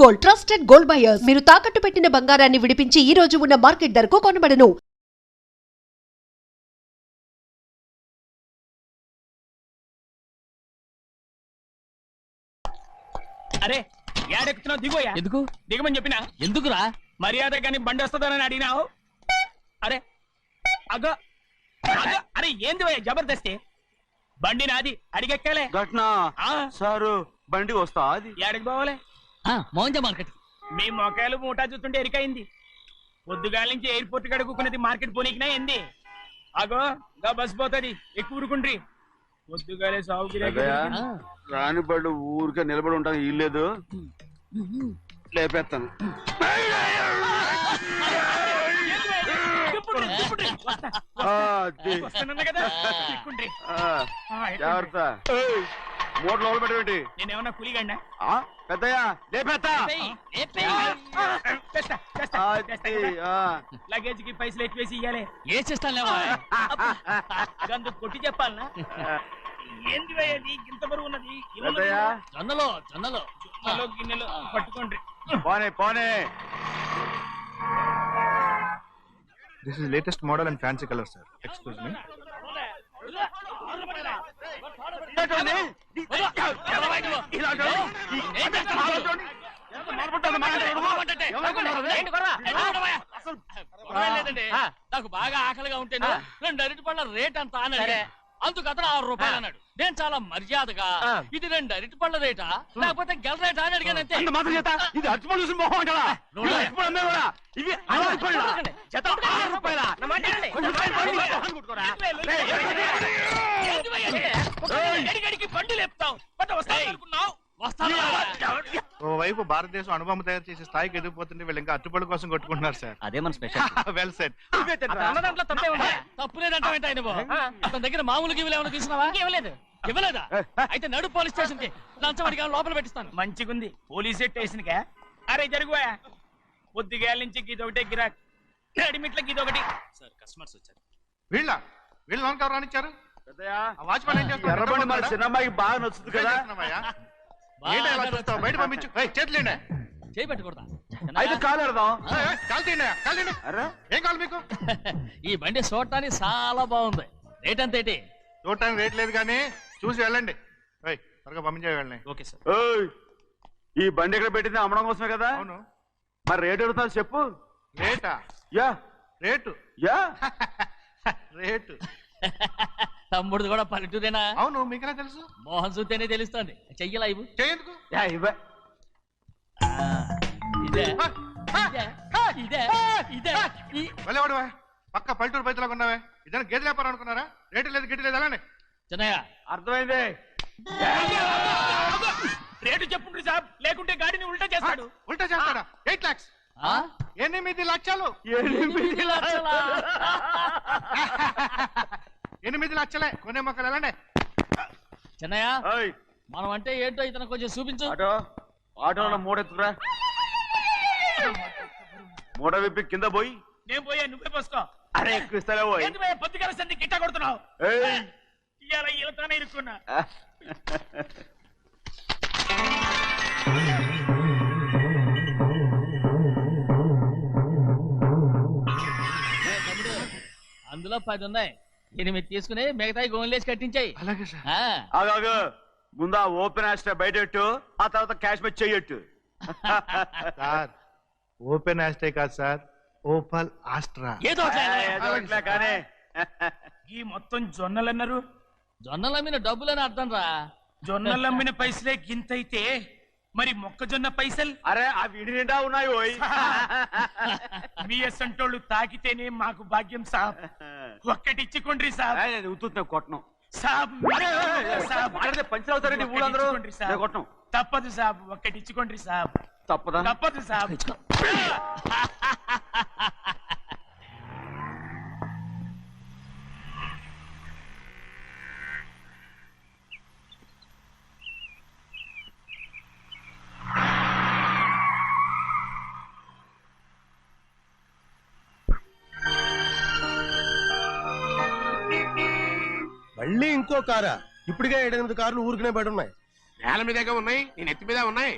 Gold, trusted gold buyers. మీరు తాకట్టు పెట్టిన బంగారాన్ని విడిపించి ఈ రోజు ఉన్న మార్కెట్ ధరకు కొనబడను. అరే ఏడెక్కుతున్నావు? దిగోయా. ఎందుకు దిగమని చెప్పినా? ఎందుకురా? మర్యాద కానీ బండి వస్తుందని అడిగినావు. అరే అగో అగో, అరే ఏంది జబర్దస్తి? బండి నాది, అడిగెక్కాలే. ఘట్నా సారు బండి వస్తా అది ఏడకి పోవాలే? మౌంజ మార్కెట్. మీ మొక్కలు మూటా చూస్తుంటే ఎరికైంది. పొద్దుగాల నుంచి ఎయిర్పోర్ట్ కడుక్కున్నది మార్కెట్ పోనీకినా ఏంది? అగో గా బస్ పోతుంది, ఎక్కువ ఊరుకుండ్రి. పొద్దుగాలే సాగుకి రాని బళ్ళు ఊరికే నిలబడి ఉంటాను, ఇల్లేదు లేపేస్తాను. జాగ్రత్త, మూట లోపల పెట్టేటి. నేనేమన్నా కూలిగండా? పెద్దయ్యా లేపేస్తా. లగేజ్ కి పైసలు ఎక్కువేసి ఇయ్యాలి. ఏ చేస్తానులేవా? గందు కొట్టి చెప్పాలనా? ఏంది ఇంత బరువు ఉన్నది? జొన్నలో జొన్నలో జొన్నలో గిన్నెలో పట్టుకోండి. పోనే పోనే. This is latest model and fancy color, sir. Excuse me. నాకు బాగా ఆకలిగా ఉంటేను 2 అరటి పళ్ళ రేట్ అంత అన్నాడు. అందుకు అతను 6 రూపాయలు అన్నాడు. నేను చాలా మర్యాదగా ఇది 2 అరటి పళ్ళ రేటా లేకపోతే గెల రేటా అని అడిగానంతే. ఇది అరటిపళ్ళు చూసి మొహం అంటారా? బండి లేపుతావు ఓవైపు భారతదేశం అనుభవం తయారు చేసే స్థాయికి ఎదిగిపోతుంటే వీళ్ళు ఇంకా అట్టుపళ్ళ కోసం కొట్టుకుంటున్నారు సార్. అదే మన స్పెషల్. Well set. తప్పులేదంటే అతని దగ్గర మామూలు గివ్వులు ఏమైనా తీసుకున్నావా? ఇవ్వలేదా? అయితే నడు పోలీస్ స్టేషన్ కి లంచం అడిగా లోపల పెట్టిస్తాను. మంచిగుంది పోలీస్ స్టేషన్ కా. అరే జరుగుయా, పొద్దుగాల నుంచి గీదొకటే గిరాక్, అడిమిట్ల గీదొకటి. సార్ కస్టమర్స్ వచ్చారు. వీళ్ళు లోన్ కవర్ రానిచ్చారు. వాచ్మెన్ ఎర్రబండి మన చిన్నమ్మాయికి బాగా నచ్చుతుంది కదా. బయట పంపించు. చేతులేండి. చేయి పెట్టకూడదా? అయితే కాలు ఎడదాం. ఏం కావాలి మీకు? ఈ బండి చూడటానికి చాలా బాగుంది. రేట్ అంత ఏంటి? చూడటానికి రేట్ లేదు కానీ చూసి వెళ్ళండి. త్వరగా పంపించే వెళ్ళండి. Okay sir. ఈ బండి ఎక్కడ పెట్టింది? అమ్మడం కోసమే కదా. అవును. మరి రేట్ ఎడుగుతా చెప్పు. రేటా? Yeah rate. Yeah rate. తమ్ముడు కూడా పల్లెటూరేనా? అవును. మీకెలా తెలుసు? మోహన్ చూస్తేనే తెలుస్తుంది. చెయ్యలా ఇవ్వు. చేయందుకు? ఇవే ఇదే ఇదే ఇదే వెళ్ళేవాడు పక్క పల్లెటూరు బయటలో ఉన్నావే. ఇద్దరు గేదె వ్యాపారం అనుకున్నారా? రేటు లేదు గిట్టు లేదు అలానే. చిన్నయ్య అర్థమైంది. రేటు చెప్పుండ్రి సాబ్, లేకుంటే గాడిని ఉల్టా చేస్తాడు. ఉల్టా చేస్తాడా? 8 lakhs. 8 లక్షలు. 8 లక్షలా? 8 లక్షలే. కొనే మొక్కలు ఎలాండే. చిన్నయ్య మనం అంటే ఏంటో ఇతను కొంచెం చూపించు. ఆటోలో మూడెత్తురా. మూడ విప్పి కింద పోయి. నేను పోయా, నువ్వే పోసుకో. అరే ఎక్కువ ఇస్తాలే పోయి. పొద్దుగాల సంది గిట్ట కొడుతున్నావు. ఇవాళ ఇలానే ఇరుక్కున్నా. అందులో 10 ఉన్నాయి. 8 తీసుకుని మిగతాయి గోన్లేసి కట్టించాయి. అలాగే సార్. ఆగాగు, ముందు ఆ ఓపెన్ ఆస్ట్రా బయటెట్టు, ఆ తర్వాత క్యాష్ మెచ్ చెయ్యట్టు. సార్ ఓపెన్ ఆస్ట్రే కాదు సార్, ఓపల్ ఆస్ట్రా. ఏదో కానీ ఈ మొత్తం జొన్నలన్నారు. జొన్నలు అమ్మిన డబ్బులని అర్థం రా. జొన్నలు అమ్మిన పైసలే గింతైతే మరి మొక్కజొన్న పైసలు? అరే ఆ విడి నిండా ఉన్నాయి. పోయి మీ అసంటోళ్ళు తాకితేనే మాకు భాగ్యం సాబ్. ఒక్కటిచ్చుకోండి సాబ్. ఉత్తున్నా కొట్టను సాబ్. పంచర్ అవుతారండి ఊళ్ళందరూ. కొట్టను. తప్పదు సాబ్, ఒక్కటిచ్చుకోండి సాబ్. తప్పదా? తప్పదు సాబ్. మళ్ళీ ఇంకో కారా? ఇప్పటికే 7-8 కార్లు ఊరికనే బయట ఉన్నాయి. నేల మీదేగా ఉన్నాయి, నేను ఎత్తి మీద ఉన్నాయి.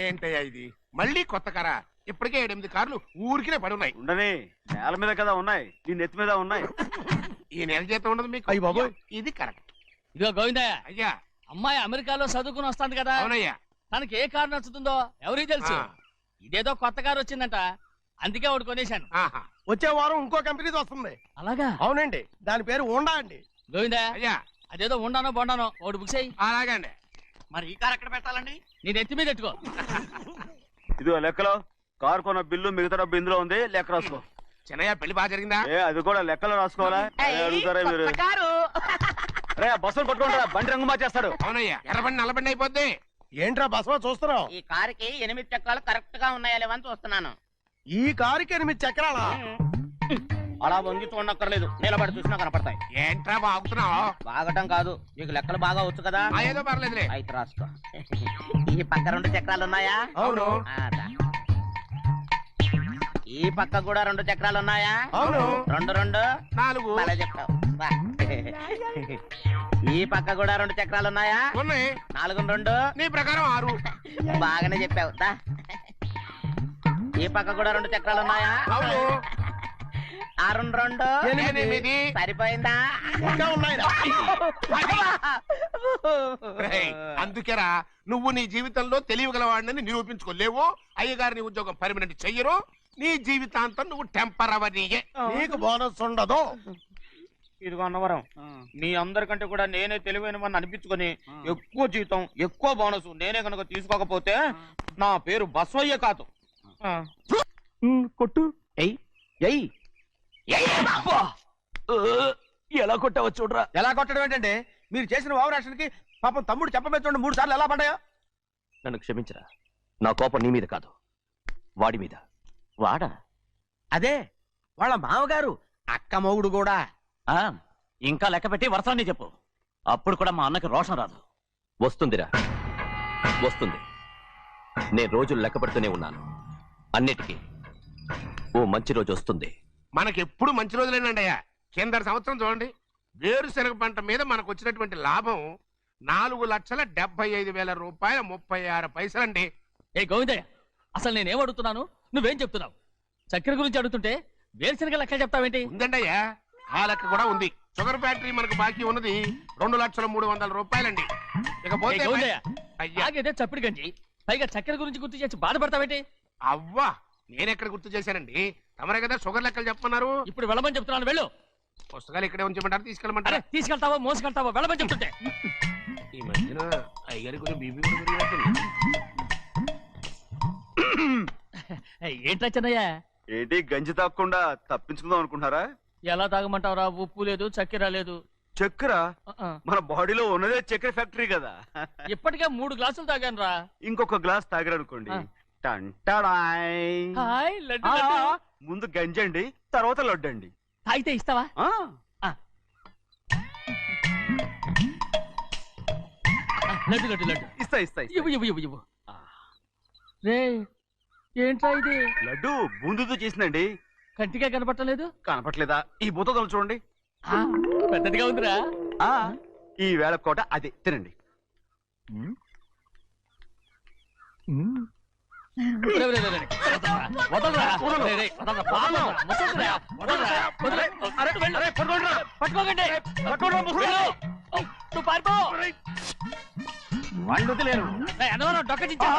ఏంటయ్యా ఇది మళ్ళీ కొత్త కారా? ఇప్పటికే 8 కార్లు ఊరికినే పడున్నాయి. ఉండని, నేల మీద కదా ఉన్నాయి, నీ నెత్తి మీద ఉన్నాయి. ఈ నెల జీతం ఉండదు మీకు. అయ్య బాబోయ్. ఇది కరెక్ట్. ఇదిగో గోవిందయ్య, అయ్యా. అమ్మాయి అమెరికాలో చదువుకుని వస్తాంది కదా, అవునయ్యా. తనకి ఏ కారు నచ్చుతుందో ఎవరికి తెలుసు. ఇదేదో కొత్త కారు వచ్చిందంట, అందుకే ఒకటి కొనేశాను. ఆహా. వచ్చే వారం ఇంకో కంపెనీది వస్తుంది. అలాగా? అవునండి, దాని పేరు హోండా అండి. గోవిందయ్య, అయ్యా. అదేదో ఉండానో బొండానో ఒకటి బుక్ చేయి. అలాగండి. మరి ఈ కార్ ఎక్కడ పెట్టాలండి? నీ నెత్తి మీద పెట్టుకో. ఇదిగో లెక్కలో కారు కొన్న బిల్లు, మిగతా డబ్బు ఇందులో ఉంది, లెక్క రాసుకో. చిన్నయ్య పెళ్లి బాగా జరిగిందా? అది కూడా లెక్కలో రాసుకోవాలా? అడుగుతారా మీరు? రే బస్సులు పట్టుకుంటారా, బండి రంగు మార్చేస్తాడు. అవునయ్యా, ఎర్రబండి నల్లబండి అయిపోద్ది. ఏంట్రా బసవా చూస్తున్నావు? ఈ కారుకి 8 చక్రాలు కరెక్ట్ గా ఉన్నాయా లేవని చూస్తున్నాను. ఈ కారుకి 8 చక్రాలా? అలా వంగి చూడక్కర్లేదు, నిలబడి చూసినా కనపడతాయి. ఏంట్రా బాగుతున్నావు? బాగటం కాదు, నీకు లెక్కలు బాగా వచ్చు కదా. ఏదో పర్లేదులే. అయితే రాసుకో. ఈ పక్క 2 చక్రాలు ఉన్నాయా? అవును. ఈ పక్క కూడా 2 చక్రాలు ఉన్నాయా? అవును. 2 2 4 అలా చెప్తావు. బా. ఈ పక్క కూడా 2 చక్రాలు ఉన్నాయా? ఉన్నాయి. 4 2 నీ ప్రకారం 6. బాగానే చెప్పావు. దా. ఈ పక్క కూడా 2 చక్రాలు ఉన్నాయా? అవును. 6 2 8. సరిపోయిందా? ఇంకా ఉన్నాయిరా. అందుకేరా నువ్వు నీ జీవితంలో తెలియగలవాడిని నిరూపించుకోలేవు. అయ్యగారు నీ ఉద్యోగం పర్మనెంట్ చెయ్యరు. నీ జీవితాంతం నువ్వు టెంపరవరీయే. నీకు బోనస్ ఉండదు. ఇదిగో అన్నవరం, మీ అందరికంటే కూడా నేనే తెలివైన వాడిని అనిపించుకొని ఎక్కువ జీతం, ఎక్కువ బోనస్ నేనే కనుక తీసుకోకపోతే నా పేరు బస్వయ్య కాదు. కొట్టు. ఎలా కొట్టావో చూడరా. ఎలా కొట్టడం ఏంటంటే, మీరు చేసిన ఓవరాక్షన్కి పాపం తమ్ముడు చెప్పబెట్టండి 3 సార్లు ఎలా పడ్డాయో. నన్ను క్షమించరా, నా కోపం నీ మీద కాదు, వాడి మీద. వాడా? అదే వాళ్ళ మామగారు అక్క మొగుడు కూడా. ఇంకా లెక్క పెట్టి వరసాన్ని చెప్పు, అప్పుడు కూడా మా అన్నకి రోషం రాదు. వస్తుందిరా, వస్తుంది. నేను రోజులు లెక్క పెడుతూనే ఉన్నాను. అన్నిటికీ ఓ మంచి రోజు వస్తుంది. మనకెప్పుడు మంచి రోజులేనండి అయ్యా. కింద సంవత్సరం చూడండి, వేరుశనగ పంట మీద మనకు వచ్చినటువంటి లాభం 4,75,000 రూపాయల 36 పైసలండి. ఏ గోవిందయ్య, అసలు నేనేం అడుగుతున్నాను, నువ్వేం చెప్తున్నావు? చక్కెర గురించి అడుగుతుంటే వేరుశనగ లెక్క చెప్తావేంటి? ఉందండి అయ్యా, ఆ లెక్క కూడా ఉంది. షుగర్ ఫ్యాక్టరీ మనకు బాకీ ఉన్నది 2,03,00,000 రూపాయలండి. ఇకపోతే గోవిందయ్య, అయ్యా, ఆగేదే చప్పిడి గంజి, పైగా చక్కెర గురించి గుర్తు చేసి బాధపడతావేంటి? అవ్వా, నేనెక్కడ గుర్తు చేశానండి? తమరే కదా షుగర్ లెక్కలు చెప్పమన్నారు. ఇప్పుడు వెళ్ళమని చెప్తున్నాను, వెళ్ళు. పుస్తకాలు ఇక్కడే ఉంచమంటారు, తీసుకెళ్ళమంటారా? తీసుకెళ్తావో మోసుకెళ్తావో వెళ్ళమని చెప్తుంటే. ఈ మధ్యన అయ్యారు కొంచెం బీపీ కూడా పెరిగినట్టుంది. ఏంట్రా చిన్నయ్య? ఏంటి గంజి తాగకుండా తప్పించుకుందాం అనుకుంటున్నారా? ఎలా తాగమంటావురా? ఉప్పు లేదు, చక్కెర లేదు. చక్కెర మన బాడీలో ఉన్నదే చక్కెర ఫ్యాక్టరీ కదా. ఇప్పటికే 3 గ్లాసులు తాగాను రా. ఇంకొక గ్లాస్ తాగారనుకోండి, టంటాడాయ్. హాయ్ లడ్డు లడ్డు. ముందు గంజండి, తర్వాత లడ్డండి. తాగితే ఇస్తావా? లడ్డు లడ్డు లడ్డు ఇస్తా ఇస్తా ఇస్తా. ఇవ్వు ఇవ్వు ఇవ్వు ఇవ్వు. రే, ఏంట్రా ఇది? లడ్డు బూందుతో చేసిందండి. కంటిగా కనపట్టలేదు. కనపట్లేదా? ఈ బూతలు చూడండి, పెద్దదిగా ఉందిరా. ఈ వేళ కోట అదే తినండి. వాళ్ళు వదిలేరు. డొక్కచించా.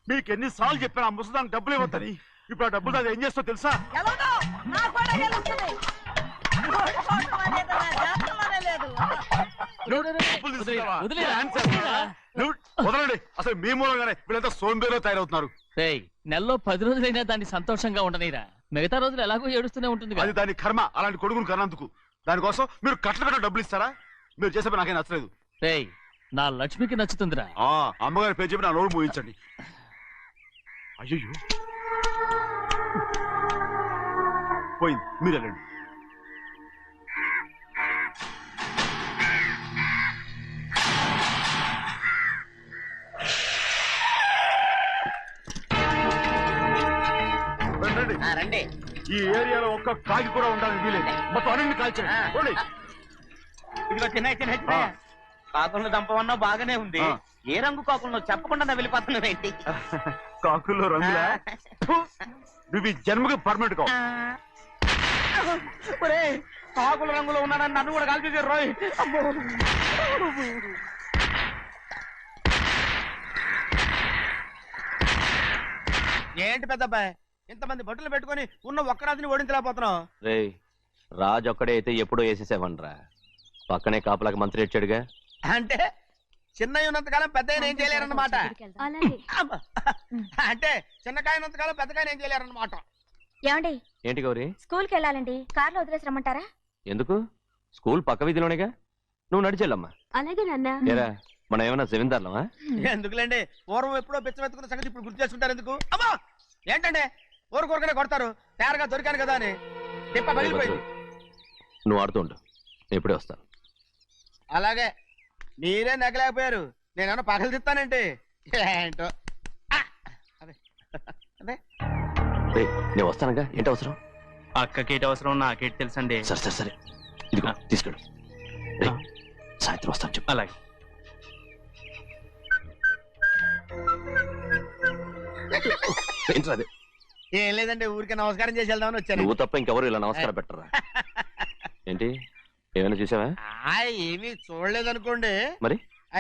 మీకు ఎన్నిసార్లు చెప్పాను ఆ ముసలానికి డబ్బులు ఇవ్వద్దని. ఇప్పుడు ఆ డబ్బులు అది ఏం చేస్తో తెలుసా? వదలండి, అసలు మీ మూలంగానే వీళ్ళంతా సోంబేలో తయారవుతున్నారు. నెలలో 10 రోజులైనా దాన్ని సంతోషంగా ఉండనీరా. మిగతా రోజులు ఎలాగో ఏడుస్తూనే ఉంటుంది. అది దాని కర్మ, అలాంటి కొడుకును కన్నందుకు. దానికోసం మీరు కట్ల డబ్బులు ఇస్తారా? మీరు చేసే పని నాకేం నచ్చలేదు. నా లక్ష్మికి నచ్చుతుందిరా. అమ్మగారి పేరు చెప్పి నా నోరు మూయించండి. అయ్యో పోయింది, మీరు వెళ్ళండి. రండి. ఈ ఏరియాలో ఒక్క కాకి కూడా ఉండాలని వీలేదు. మొత్తం అన్ని కాల్చండి. ఇదిగో చిన్న కాకులను దంపమన్నా బాగానే ఉంది. ఏ రంగు కాకులను చెప్పకుండా వెళ్ళిపోతున్నావు ఏంటి? కాకుల్లో రంగులా? నువ్వు ఈ జన్మకి పర్మనెంట్ కావు. కాకుల రంగులో ఉన్నాడని నన్ను కూడా కలిపేశారు రోయ్. ఏంటి పెద్దబ్బాయ్, ఇంతమంది బట్టలు పెట్టుకొని ఉన్న ఒక్కరాజుని ఓడించలేకపోతున్నావు? రే రాజు ఒక్కడే అయితే ఎప్పుడో వేసేసేవనరా. పక్కనే కాపలాకి మంత్రి ఇచ్చాడుగా. అంటే చిన్నయ్య ఉన్నంతకాలం పెద్దయ్య ఏం చేయలేరన్నమాట. అంటే చిన్నకాయ ఉన్నంతకాలం పెద్దకాయ ఏం చేయలేరన్నమాట. ఏమండి, ఏంటి గౌరీ? స్కూల్ కి వెళ్ళాలండి, కార్లో వదిలేసి రమ్మంటారా? ఎందుకు? స్కూల్ పక్క వీధిలోనేగా, నువ్వు నడిచెళ్ళమ్మా. అలాగే నాన్న. ఏరా మనం ఏమన్నా జమీందారులమా? ఎందుకులేండి, పూర్వం ఎప్పుడో పిచ్చమెత్తుకున్న సంగతి ఇప్పుడు గుర్తు చేసుకుంటారు ఎందుకు? అమ్మా ఏంటంటే ఊరుకోరుకనే కొడతారు, తయారుగా దొరికాను కదా అని. తిప్ప పగిలిపోయింది. నువ్వు ఆడుతుండు, ఎప్పుడే వస్తాను. అలాగే మీరే నెగలేకపోయారు, నేనేమన్నా పగలు తిస్తానంటే ఏంటో. అదే అదే రే నేను వస్తానుగా, ఏంటి అవసరం? అక్కకేటి అవసరం నాకేటి తెలుసండి. సరే సరే సరే, ఇదిగో తీసుకెళ్ళు. రే సాయంత్రం వస్తాను చెప్పు. అలాగే. ఏంట్రా అది? ఏం లేదండి, ఊరికే నమస్కారం చేసి వెళ్దామని వచ్చాను. నువ్వు తప్ప ఇంకెవరు ఇలా నమస్కారం పెట్టరా? ఏంటి ఏమైనా చూసావా? ఏమీ చూడలేదనుకోండి. మరి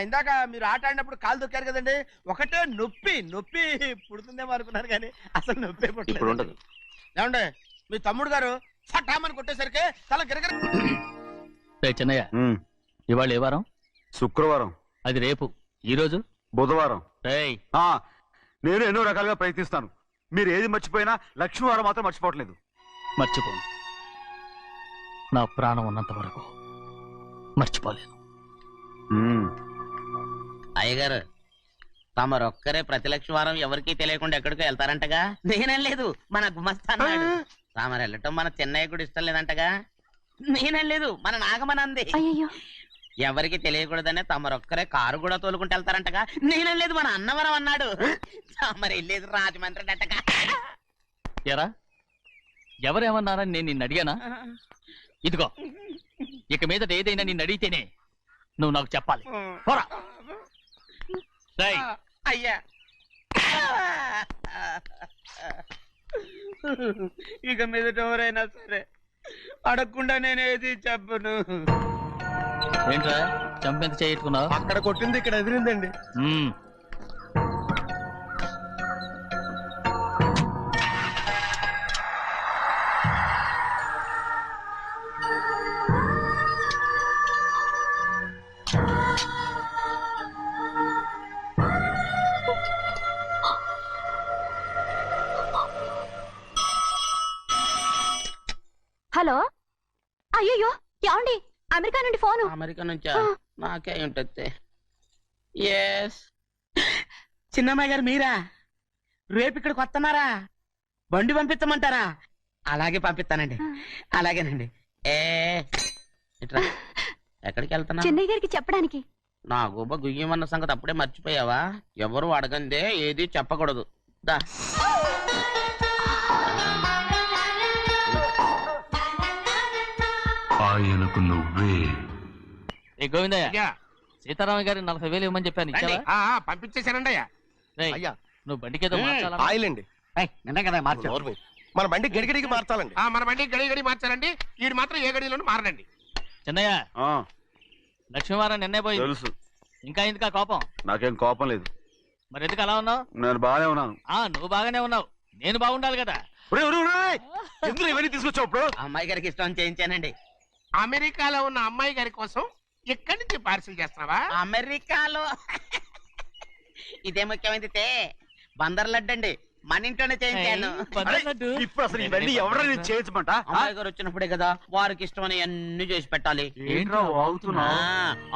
ఇందాక మీరు ఆట ఆడినప్పుడు కాలు దొక్కారు కదండి, ఒకటే నొప్పి నొప్పి పుడుతుందేమో అనుకున్నాను కానీ అసలు నొప్పి ఇప్పుడు పుట్టలేదు. ఉండదు. ఏమండి మీ తమ్ముడు గారు చట్టామని కొట్టేసరికి తల గిరగిర. చిన్నయ్య, ఇవాళ ఏ వారం? శుక్రవారం. అది రేపు. ఈ రోజు బుధవారం. రేయ్ నేను ఎన్నో రకాలుగా ప్రయత్నిస్తాను. మీరు ఏది మర్చిపోయినా లక్ష్మీవారం మాత్రం మర్చిపోవట్లేదు. మర్చిపోను. నా ప్రాణం ఉన్నంత వరకు మర్చిపోలేను. అయ్యగారు తమరొక్కరే ప్రతిలక్ష వారం ఎవరికీ తెలియకుండా ఎక్కడికో వెళ్తారంటగా? నేనేం లేదు, మన గుమస్తా అన్నాడు. తామరు వెళ్ళటం మన చెన్నయ్య కూడా ఇష్టం లేదంటగా? నేనేం లేదు, మన నాగమనంది. ఎవరికి తెలియకూడదనే తమరొక్కరే కారు కూడా తోలుకుంటూ వెళ్తారంటగా? నేనేం లేదు, మన అన్నవరం అన్నాడు. తమరు వెళ్ళేది రాజమండ్రి అంటగా. ఎరా ఎవరేమన్నారని నేను నిన్ను అడిగానా? ఇదిగో ఇక మీదట ఏదైనా నిన్ను అడిగితేనే నువ్వు నాకు చెప్పాలి. పోరా. అయ్యా ఇక మీదట ఎవరైనా సరే అడగకుండా నేనేది చెప్పను. ఏంట్రా చంపెంత చేయించుకున్నావు? అక్కడ కొట్టింది ఇక్కడ ఎదిరిందండి. హలో, అయ్యో ఏమండి, అమెరికా నుండి ఫోను. అమెరికా నుంచా? నాకే ఉంటుంది. ఎస్ చిన్నమ్మాయి గారు మీరా? రేపు ఇక్కడికి వస్తున్నారా? బండి పంపించమంటారా? అలాగే పంపిస్తానండి. అలాగేనండి. ఎక్కడికి వెళ్తున్నా? చెన్నై గారికి చెప్పడానికి. నా గుబ్బ గుయ్యమన్న సంగతి అప్పుడే మర్చిపోయావా? ఎవరు అడగందే ఏది చెప్పకూడదు. దా ఆయనకు నువ్వే. గోవిందయ్య, సీతారామయ్య గారి 40,000 ఇవ్వమని చెప్పాను, ఇచ్చావా? పంపించేశానండి అయ్యా. అయ్యా నువ్వు బండికేదో ఆయిల్ అండి. నిన్న కదా మార్చారు. మన బండి గడిగడికి మార్చాలండి. మన బండి గడి గడి మార్చాలండి. వీడు మాత్రం ఏ గడిలోనూ మారనండి. చిన్నయ్య, లక్ష్మీవారం నిన్నే పోయింది. తెలుసు. ఇంకా ఎందుకా కోపం? నాకేం కోపం లేదు. మరి ఎందుకు అలా ఉన్నావు? నేను బాగానే ఉన్నాను. నువ్వు బాగానే ఉన్నావు, నేను బాగుండాలి కదా. ఎందుకు ఇవన్నీ తీసుకొచ్చావు? ఇప్పుడు అమ్మాయి గారికి ఇష్టం చేయించానండి. అమెరికాలో ఉన్న అమ్మాయి గారి కోసం ఎక్కడి నుంచి పార్సిల్ చేస్తున్నావా? అమెరికాలో ఇదే ముఖ్యమైనది. బందర్ లడ్డు అండి, మన ఇంట్లోనే చేయించాను. ఇప్పుడు అసలు ఇవన్నీ ఎవరైనా చేయించమంట? అమ్మాయి గారు వచ్చినప్పుడే కదా వారికి ఇష్టమని అన్ని చేసి పెట్టాలి.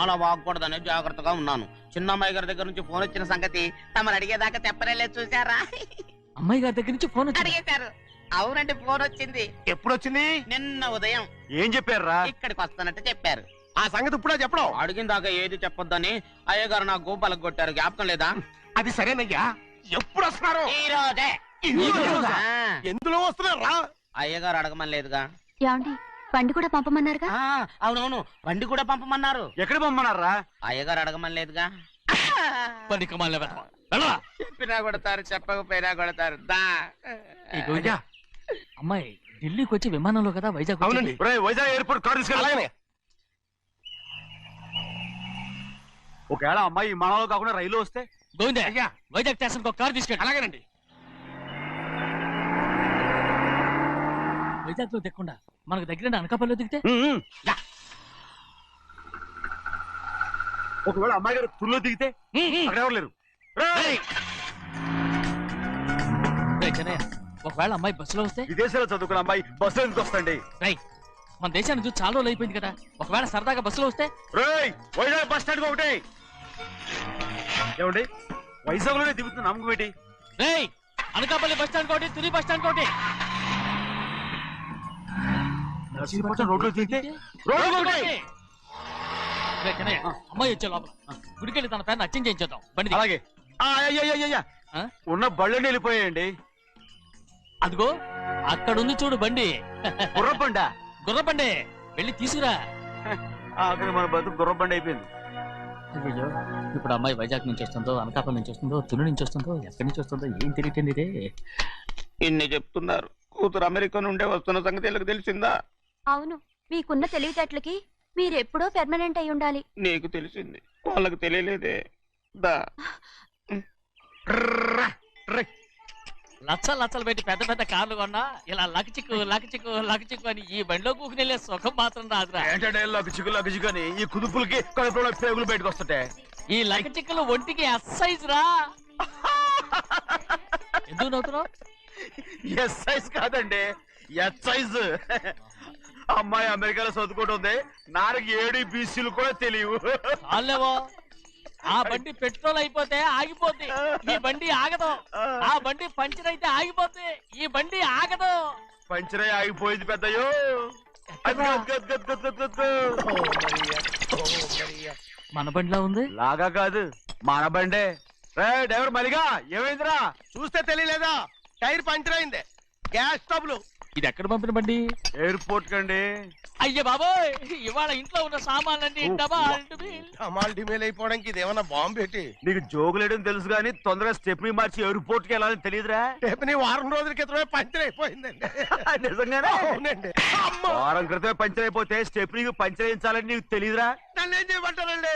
అలా వాగకూడదని జాగ్రత్తగా ఉన్నాను. చిన్న అమ్మాయి గారి దగ్గర నుంచి ఫోన్ వచ్చిన సంగతి తమరు అడిగేదాకా చెప్పలేదు. చూసారా? అమ్మాయి గారి దగ్గర నుంచి ఫోన్ అడిగేశారు. అవునండి, ఫోన్ వచ్చింది. ఎప్పుడు వచ్చింది? నిన్న ఉదయం. ఏం చెప్పారా? ఇక్కడికి వస్తానంటే చెప్పారు. ఆ సంగతి ఇప్పుడే చెప్పడం. అడిగిన దాకా ఏది చెప్పొద్దని అయ్యగారు నా గోపాలకు కొట్టారు. జ్ఞాపకం లేదా? అది సరేనయ్యా, ఎప్పుడు వస్తున్నారు? ఈ రోజే. ఎందులో వస్తున్నారా? అయ్యగారు అడగమని లేదుగా. ఏమండి బండి కూడా పంపమన్నారుగా? అవునవును, బండి కూడా పంపమన్నారు. ఎక్కడ పంపమన్నారా? అయ్యగారు అడగమని లేదుగా. చెప్పినా కొడతారు, చెప్పకపోయినా కొడతారు. దా అమ్మాయి ఢిల్లీకి వచ్చి విమానంలో కదా వైజాగ్ అవునండి. వైజాగ్ ఎయిర్పోర్ట్ కార్ తీసుకెళ్ళాలి. ఒకవేళ అమ్మాయి విమానంలో కాకుండా రైలు వస్తే? గోవిందే, వైజాగ్ స్టేషన్ ఒక కార్ తీసుకెళ్ళి. అలాగేనండి. వైజాగ్ లో దిక్కుండా మనకు దగ్గర అనకాపల్లిలో దిగితే? ఒకవేళ అమ్మాయి గారు తుల్లో దిగితే? అక్కడ ఎవరు లేరు. ఒకవేళ అమ్మాయి బస్సులో వస్తే? విదేశాల్లో చదువుకున్న అమ్మాయి బస్సులో ఎందుకు వస్తండి? మన దేశాన్ని చూసి చాలా రోజులు అయిపోయింది కదా, ఒకవేళ సరదాగా బస్సులో వస్తే? వైజాగ్ బస్ స్టాండ్ ఒకటి ఏమండి, వైజాగ్ లోనే దిగుతున్న నమ్మకం ఏంటి? అనకాపల్లి బస్ స్టాండ్ కోటి, తుని బస్ స్టాండ్ కోటి. రోడ్లో దిగితే అమ్మాయి వచ్చే లోపల గుడికెళ్ళి తన పేరుని అచ్చం చేయించేద్దాం. బండి అలాగే. ఉన్న బళ్ళని వెళ్ళిపోయాయండి. అదిగో అక్కడుంది చూడు బండి. గుర్రబండ. గుర్రబండి వెళ్ళి తీసుకురా. అక్కడ మన బతుకు గుర్రబండి అయిపోయింది. అయ్యో, ఇప్పుడు అమ్మాయి వైజాగ్ నుంచి వస్తుందో, అనకాపల్లి నుంచి వస్తుందో, తుని నుంచి వస్తుందో, ఎక్కడి నుంచి వస్తుందో ఏం తెలియటండి ఇదే. ఇన్ని చెప్తున్నారు, కూతురు అమెరికా నుండే వస్తున్న సంగతి వీళ్ళకి తెలిసిందా? అవును, మీకున్న తెలివితేటలకి మీరెప్పుడో పెర్మనెంట్ అయి ఉండాలి. నీకు తెలిసింది, వాళ్ళకి తెలియలేదే. దా లచ్చలు పెట్టి పెద్ద పెద్ద కార్లు కొన్నా ఇలా లకచిక్కు అని ఈ బండిలో కూకుని వెళ్ళే సుఖం మాత్రం రాదురా. ఏంటంటే లకచిక్కు అని ఈ కుదుపులకి కడుపులో పేగులు బయటకు వస్తుంటాయి. ఈ లకచిక్కులు ఒంటికి ఎక్సైజ్ రా. ఎందుకు నవ్వుతున్నావు? ఎక్సైజ్ కాదండి, ఎక్సైజ్. అమ్మాయి అమెరికాలో చదువుకుంటుంది, నాకు 7 BCలు కూడా తెలియవు. చాలేవో, ఆ బండి పెట్రోల్ అయిపోతే ఆగిపోద్ది, ఈ బండి ఆగదు. ఆ బండి పంచర్ అయితే ఆగిపోద్ది, ఈ బండి ఆగదు. పంచర్ అయి ఆగిపోయింది పెద్దయ్యో. మన బండిలా ఉంది. లాగా కాదు, మన బండే. డ్రైవర్ మలిగా ఏమైందిరా? చూస్తే తెలియలేదా? టైర్ పంచర్ అయింది. గ్యాస్ స్టవ్లు. ఇది ఎక్కడ పంపిన బండి? ఎయిర్పోర్ట్ కండి. అయ్యే బాబోయ్, ఇవాళ ఇంట్లో ఉన్న సామాన్లన్నీ డమాల్ డిమేల్ అయిపోవడానికి ఇదేమన్నా బాంబు పెట్టి? నీకు జోగులేయడం తెలుసు కానీ తొందరగా స్టెప్ని మార్చి ఎయిర్పోర్ట్ కి వెళ్ళాలని తెలియదురా? స్టెప్ని వారం రోజుల క్రితమే పంచర్ అయిపోయిందండి. నిజంగానే? అవునండి. వారం క్రితమే పంచర్ అయిపోతే స్టెప్నికి పంచర్ వేయించాలని నీకు తెలియదురా? నన్ను ఏం చేయమంటారండి?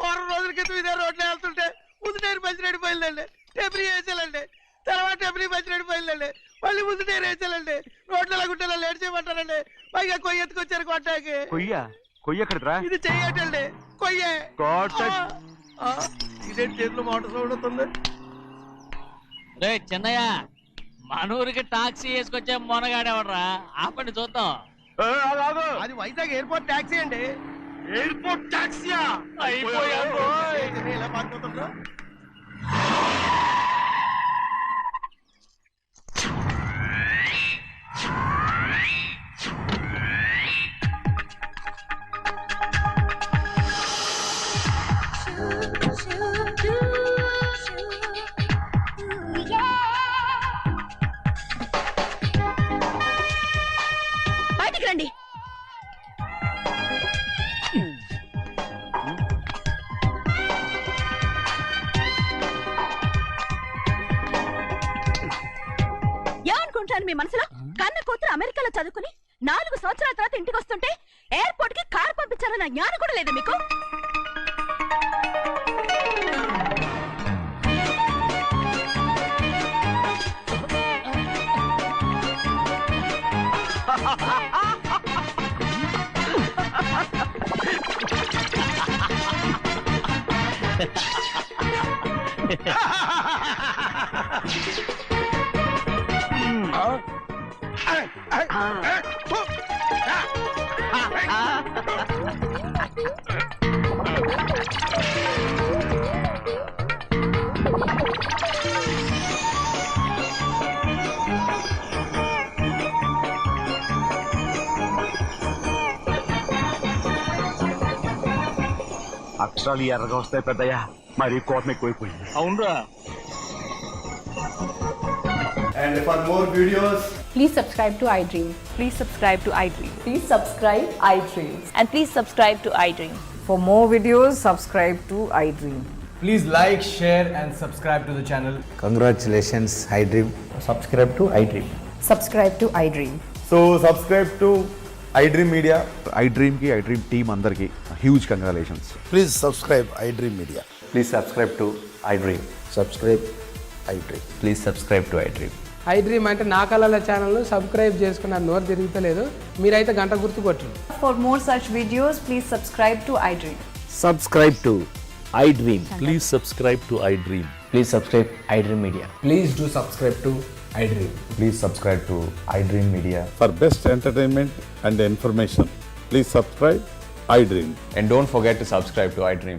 వారం రోజుల క్రితం ఇదే రోడ్లో వెళ్తుంటే ముందు టైర్ పంచర్ అయిపోయిందండి. స్టెప్ని వేసాలండి, తర్వాత స్టెప్ని పంచర్ అయిపోయిందండి, మళ్ళీ ముందు టైర్ వేసాలండి. రోడ్లు ఎలాగుంటే లేట్ చేయమంటారండి. పైగా కొయ్య ఎత్తుకొచ్చారు కొట్టాకి. కొయ్య ఎక్కడిరా? ఇది చెయ్యటండి, కొయ్యే. ఇదేంటి చేతిలో మోటార్ సౌండ్ అవుతుంది? రే చిన్నయ్య, మనూరికి టాక్సీ వేసుకొచ్చే మొనగాడేవడరా? ఆపండి చూద్దాం. అది వైజాగ్ ఎయిర్పోర్ట్ టాక్సీ అండి. ఎయిర్పోర్ట్ టాక్సీయా? ఇలా పారిపోతుండ్రా? బయటికి రండి. ఏమనుకుంటాను మీ మనసులో? కన్న కూతురు అమెరికాలో చదువుకుని 4 సంవత్సరాల తర్వాత ఇంటికి వస్తుంటే ఎయిర్పోర్ట్ కి కారు పంపించాలన్న జ్ఞానం కూడా లేదా మీకు? అక్షరాలు ఎర్రగా వస్తాయి పెద్దయ్యా, మరి కోపం ఎక్కువైపోయింది. అవునరా? And for more videos, Please subscribe to iDream. Please subscribe to iDream. Please subscribe iDream. And please subscribe to iDream. For more videos, subscribe to iDream. Please like, share and subscribe to the channel. Congratulations, iDream. Subscribe to iDream. Subscribe to iDream. so subscribe to iDream Media. iDream ki iDream team andarki huge congratulations. Please subscribe iDream Media. Please subscribe to iDream. Subscribe iDream. Please subscribe to iDream. iDream అంటే నా కళల channel subscribe చేసుకున్న నోరు తిరుగుతలేదు మీరైతే గంట గుర్తు కొట్టండి. For more such videos, please subscribe to iDream. Subscribe to iDream. Please subscribe to iDream. Please subscribe iDream Media. Please do subscribe to iDream. Please subscribe to iDream Media. For best entertainment and information, please subscribe iDream. And don't forget to subscribe to iDream.